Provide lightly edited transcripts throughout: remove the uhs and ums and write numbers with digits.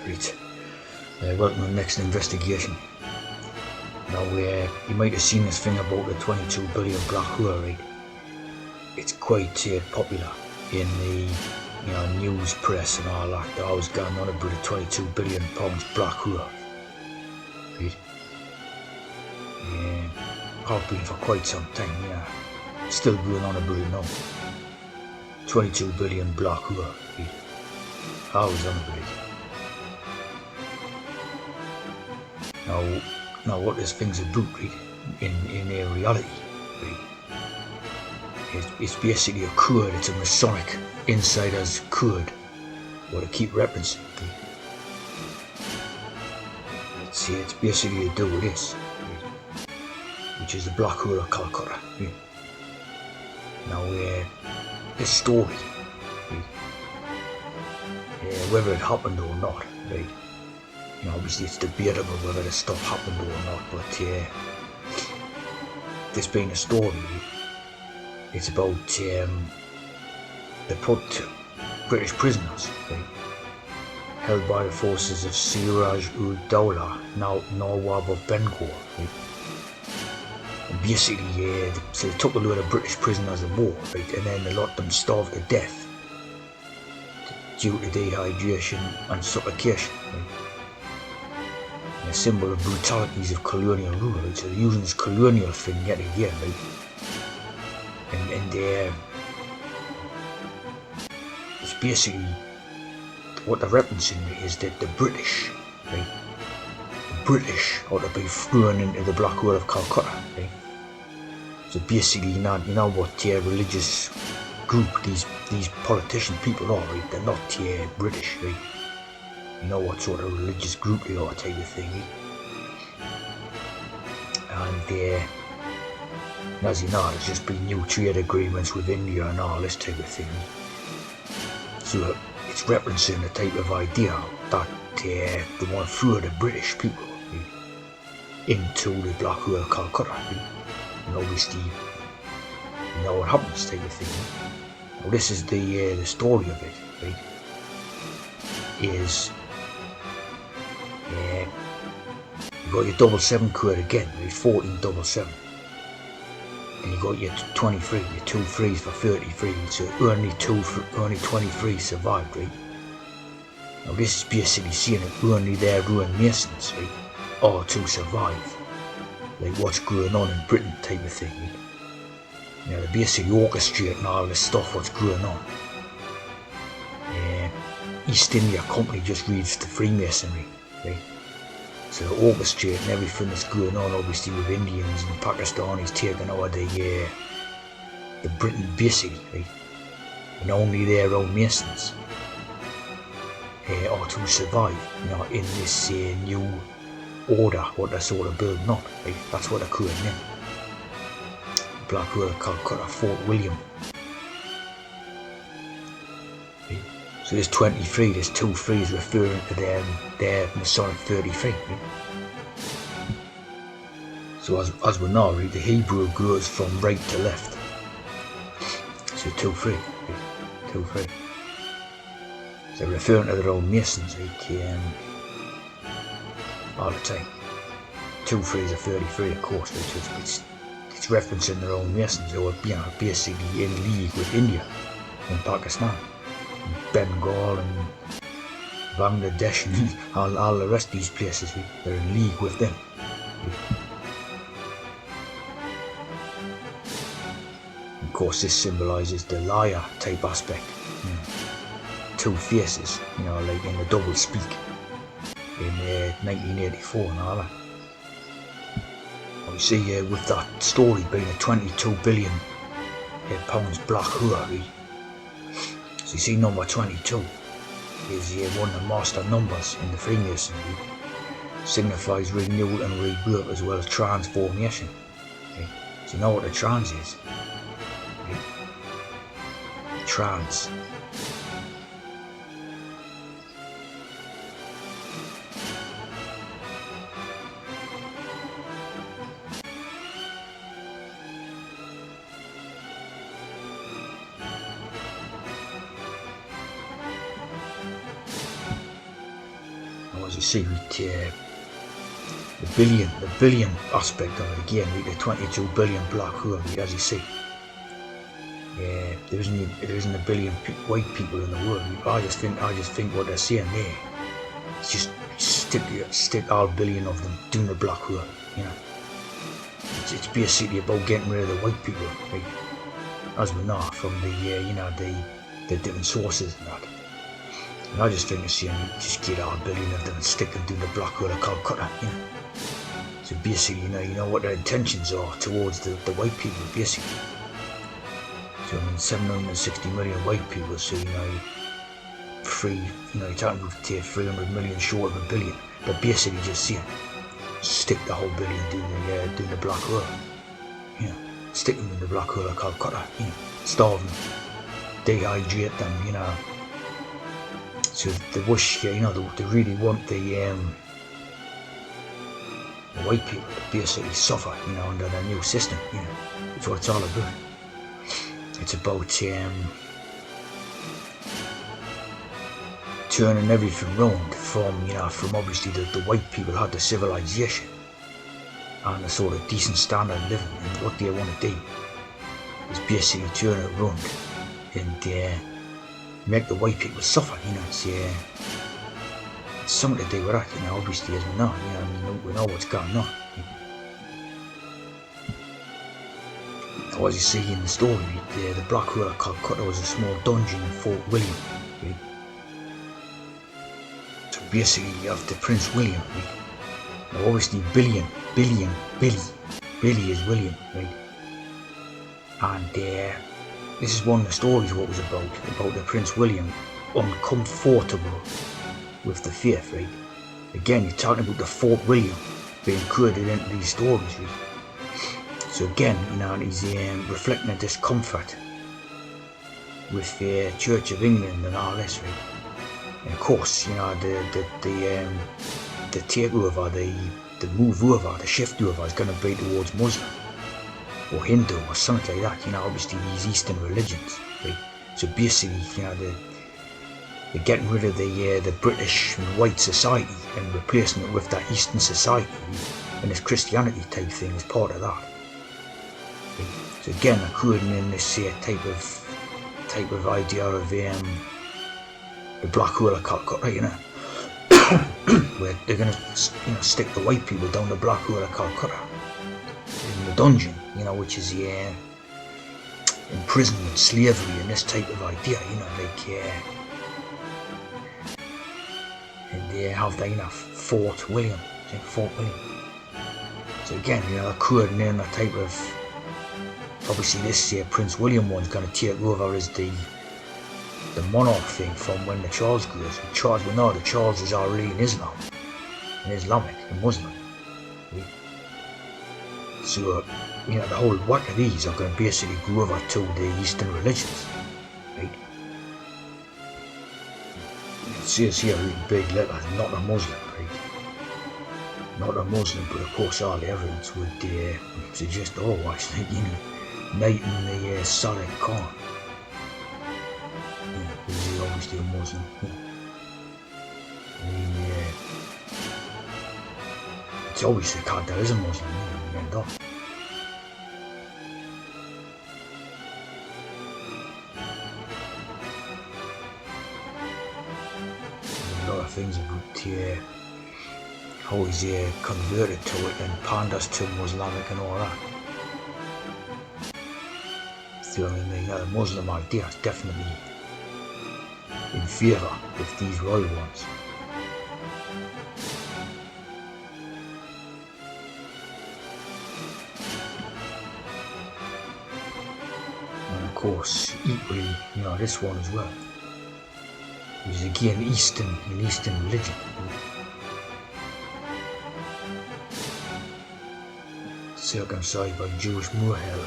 Right. Welcome to the next investigation. Now, you might have seen this thing about the 22 billion black hole, right? It's quite popular in the news press and all that. They're always going on about the 22 billion pounds black hole, right? Have been for quite some time, Still going on about it now. 22 billion black hole, right? Always on about it. Now what this thing's about, right? In reality, right? It's basically a code. It's a Masonic insider's code. What I keep referencing. Right? It's basically to do with this, right? Which is the black hole of Calcutta. Right? Now, this story, right? Whether it happened or not, right? Obviously it's debatable whether this stuff happened or not, but this being a story, right? It's about they put British prisoners, right, held by the forces of Siraj-ud-Dowlah, now Nawab of Bengal, right? And basically, so they took a load of British prisoners of war, right, and then they let them starve to death due to dehydration and suffocation, right? A symbol of brutalities of colonial rule, right? So they're using this colonial thing yet again, right? And it's basically what they're referencing is that the British, right? The British ought to be thrown into the black hole of Calcutta, right? So basically, you know what religious group these politician people are, right? They're not British, right? You know what sort of religious group they are, type of thing, right? And as you know, there's just been new trade agreements with India and all this type of thing. So it's referencing the type of idea that they want to throw the British people, right, into the black hole of Calcutta, right? And obviously, you know what happens, type of thing. Right? Now this is the story of it, right? Is you got your 777 code again, right? 1477. And you got your 23, your 2 3s for 33, so only 23 survived, right? Now this is basically saying that only their ruined masons, right, are to survive. Like what's going on in Britain, type of thing, right? They're basically orchestrating all this stuff, what's going on. East India Company just reads the Freemasonry, right? So they're orchestrating everything that's going on, obviously, with Indians and Pakistanis taking over the Britain, basically, right? And only their own masons are to survive, in this new order, what they're sort of building up, right? That's what they're calling in. Black hole of Calcutta, Fort William. Right? So there's 23, there's 2 3s referring to their Masonic 33. Right? So as we know, right, the Hebrew goes from right to left. So 2 3, right? 2 3. So referring to their own masons, like all the time. 2 3s are 33, of course, right? It's referencing their own masons who are basically in league with India and Pakistan, and Bengal and Bangladesh and all the rest of these places. They're in league with them. Of course, this symbolises the liar type aspect. 2 faces, like in the double speak in 1984 and all that. You see, with that story being a 22 billion pounds black hole, right? So you see, number 22 is one of the master numbers in the Freemasonry. Signifies renewal and rebirth as well as transformation. Okay? So you know what the trans is? Okay? Trans. as you see, the billion aspect of it again, with the 22 billion black hole, as you see. Yeah, there isn't a billion white people in the world. I just think what they're saying there is just stick all billion of them doing the black hole. You know, it's basically about getting rid of the white people, right? As we know from the the different sources and that. And I just think it's saying just get all billion of them and stick them doing the black hole of Calcutta. You know. So basically, you know what their intentions are towards the white people, basically. So I mean, 760 million white people. So you're talking about 300 million short of a billion. But basically, just saying, stick the whole billion doing the black hole. You know, stick them in the black hole of Calcutta. You know, starve them, dehydrate them. You know. So they wish, they really want the white people to basically suffer, under their new system. That's what it's all about. It's about turning everything round from obviously the white people had the civilization and the sort of decent standard of living, and what they want to do is basically turn it around and make the white people suffer. It's something to do with that. Obviously, as we know, we know what's going on. Now, as you see in the story, the black hole of Calcutta was a small dungeon in Fort William. Right? So basically, you have the Prince William. Right? Now, obviously, Billy is William, right? And this is one of the stories what was about the Prince William uncomfortable with the faith, right? Again, you're talking about the Fort William being created into these stories, right? So again, he's reflecting a discomfort with the Church of England and all this, right? And of course, the takeover, the move over, the shift over is going to be towards Muslim or Hindu or something like that. Obviously these Eastern religions, right? So basically, they're getting rid of the British and white society and replacing it with that Eastern society, and this Christianity type thing is part of that. Right? So again, they're creating in this type of idea of the black hole of Calcutta, where they're going to stick the white people down the black hole of Calcutta in the dungeon, which is imprisonment, slavery, and this type of idea, and they have the Fort William. So again, they're creating in a type of, obviously this Prince William one's going to take over as the monarch thing from when the Charles goes. We know the Charles is already in Islam, and Islamic and Muslim. Right? So the whole whack of these are going to basically go over to the Eastern religions, right? It says here in big letters, not a Muslim, right? Not a Muslim, but of course all the evidence would suggest otherwise, like, knighting the Saleh Khan. He's obviously a Muslim. It's obviously Calcutta is a Muslim, and off. A lot of things about how he's converted to it and panders to Islamic and all that. So the Muslim idea is definitely in favour with these royal ones. And of course, equally, this one as well, which is again Eastern religion. Circumcised by Jewish Muhel.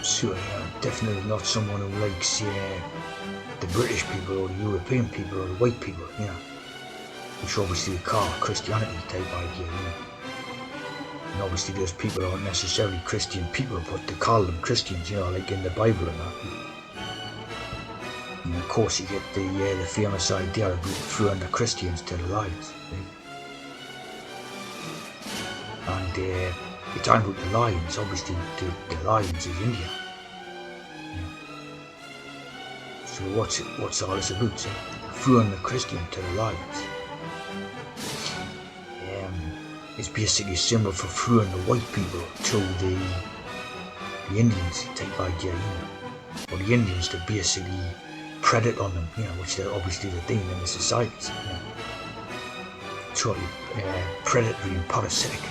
So definitely not someone who likes the British people or the European people or the white people, which obviously we call Christianity type idea. And obviously those people aren't necessarily Christian people, but they call them Christians, like in the Bible and that. And of course you get the famous idea about throwing the Christians to the lions. And you're talking about the lions, obviously the lions is India. So what's all this about? Throwing the Christian to the lions. It's basically a symbol for throwing the white people to the Indians type idea, Or the Indians to basically predate on them, which they're obviously doing in the societies, Totally predatory and parasitic,